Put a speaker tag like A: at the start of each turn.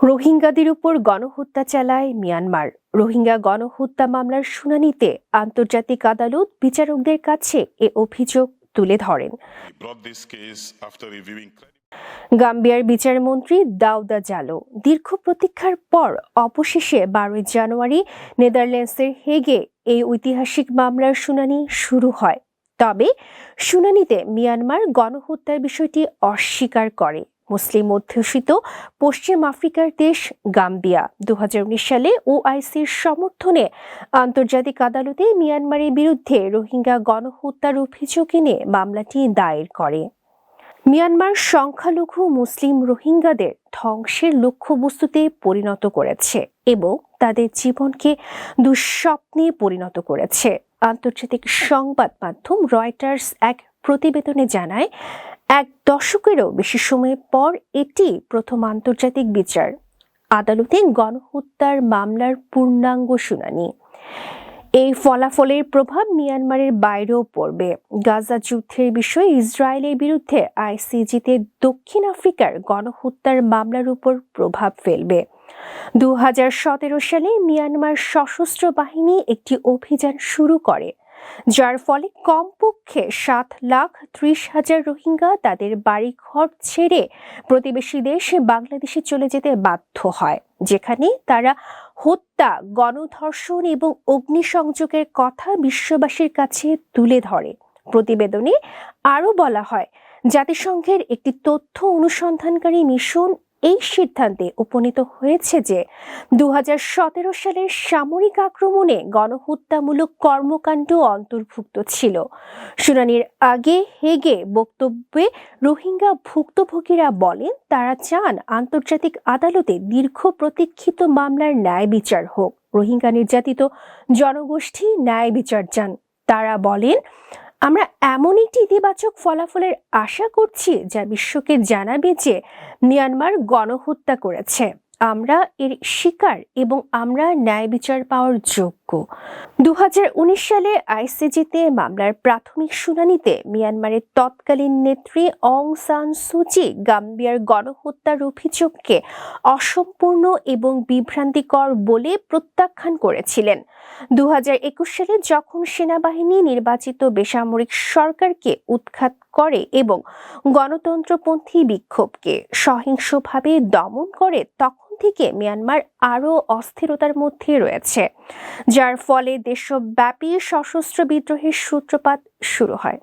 A: রোহিঙ্গাদের উপর গণহত্যা চালায় মিয়ানমার। রোহিঙ্গা গণহত্যা মামলার শুনানিতে আন্তর্জাতিক আদালত বিচারকদের কাছে এ অভিযোগ তুলে ধরেন। গাম্বিয়ার বিচারমন্ত্রী দাউদা জালো দীর্ঘ প্রতীক্ষার পর অবশেষে 12 জানুয়ারি নেদারল্যান্ডসের হেগে এই ঐতিহাসিক মামলার শুনানি শুরু হয়। তবে শুনানিতে মিয়ানমার গণহত্যার বিষয়টি অস্বীকার করে। মুসলিম অধ্যুষিত পশ্চিম আফ্রিকার দেশ গাম্বিয়া 2019 সালে ওআইসির সমর্থনে আন্তর্জাতিক আদালতে মিয়ানমারের বিরুদ্ধে রোহিঙ্গা গণহত্যার অভিযোগ এনে মামলাটি দায়ের করে। মিয়ানমার সংখ্যালঘু মুসলিম রোহিঙ্গাদের ধ্বংসের লক্ষ্যবস্তুতে পরিণত করেছে এবং তাদের জীবনকে দুঃস্বপ্নে পরিণত করেছে। আন্তর্জাতিক সংবাদ মাধ্যম রয়টার্স এক প্রতিবেদনে জানায়, 1 দশকেরও বেশি সময় পর এটি প্রথম আন্তর্জাতিক বিচার আদালতে গণহত্যার মামলার পূর্ণাঙ্গ শুনানি। এই ফলাফলের প্রভাব মিয়ানমারের বাইরেও পড়বে। গাজা যুদ্ধের বিষয়ে ইসরায়েলের বিরুদ্ধে আইসিজিতে দক্ষিণ আফ্রিকার গণহত্যার মামলার উপর প্রভাব ফেলবে। 2017 সালে মিয়ানমার সশস্ত্র বাহিনী একটি অভিযান শুরু করে, যার ফলে কমপক্ষে 7,30,000 রোহিঙ্গা তাদের বাড়িঘর ছেড়ে প্রতিবেশী দেশ বাংলাদেশে চলে যেতে বাধ্য হয়, যেখানে তারা হত্যা, গণধর্ষণ এবং অগ্নিসংযোগের কথা বিশ্ববাসীর কাছে তুলে ধরে। প্রতিবেদনে আরও বলা হয়, জাতিসংঘের একটি তথ্য অনুসন্ধানকারী মিশন এই সিদ্ধান্তে উপনীত হয়েছে যে 2017 সালের সামরিক আক্রমণে গণহত্যামূলক কর্মকাণ্ড অন্তর্ভুক্ত ছিল। শুনানির আগে হেগে বক্তব্যে রোহিঙ্গা ভুক্তভোগীরা বলেন, তারা চান আন্তর্জাতিক আদালতে দীর্ঘ প্রতীক্ষিত মামলার ন্যায় বিচার হোক। রোহিঙ্গা নির্যাতিত জনগোষ্ঠী ন্যায় বিচার চান। তারা বলেন, আমরা এমন একটি ইতিবাচক ফলাফলের আশা করছি যা বিশ্বকে জানাবে যে মিয়ানমার গণহত্যা করেছে। আমরা এর শিকার এবং আমরা ন্যায় বিচার পাওয়ার যোগ্য। 2019 সালে আইসিজিতে মামলার প্রাথমিক শুনানিতে মিয়ানমারের তৎকালীন নেত্রী অং সান সুচি গাম্বিয়ার গণহত্যার অভিযোগকে অসম্পূর্ণ এবং বিভ্রান্তিকর বলে প্রত্যাখ্যান করেছিলেন। 2021 সালে যখন সেনাবাহিনী নির্বাচিত বেসামরিক সরকারকে উৎখাত করে এবং গণতন্ত্রপন্থী বিক্ষোভকে সহিংসভাবে দমন করে, তখন থেকে মিয়ানমার আরও অস্থিরতার মধ্যে রয়েছে, যার ফলে দেশব্যাপী সশস্ত্র বিদ্রোহের সূত্রপাত শুরু হয়।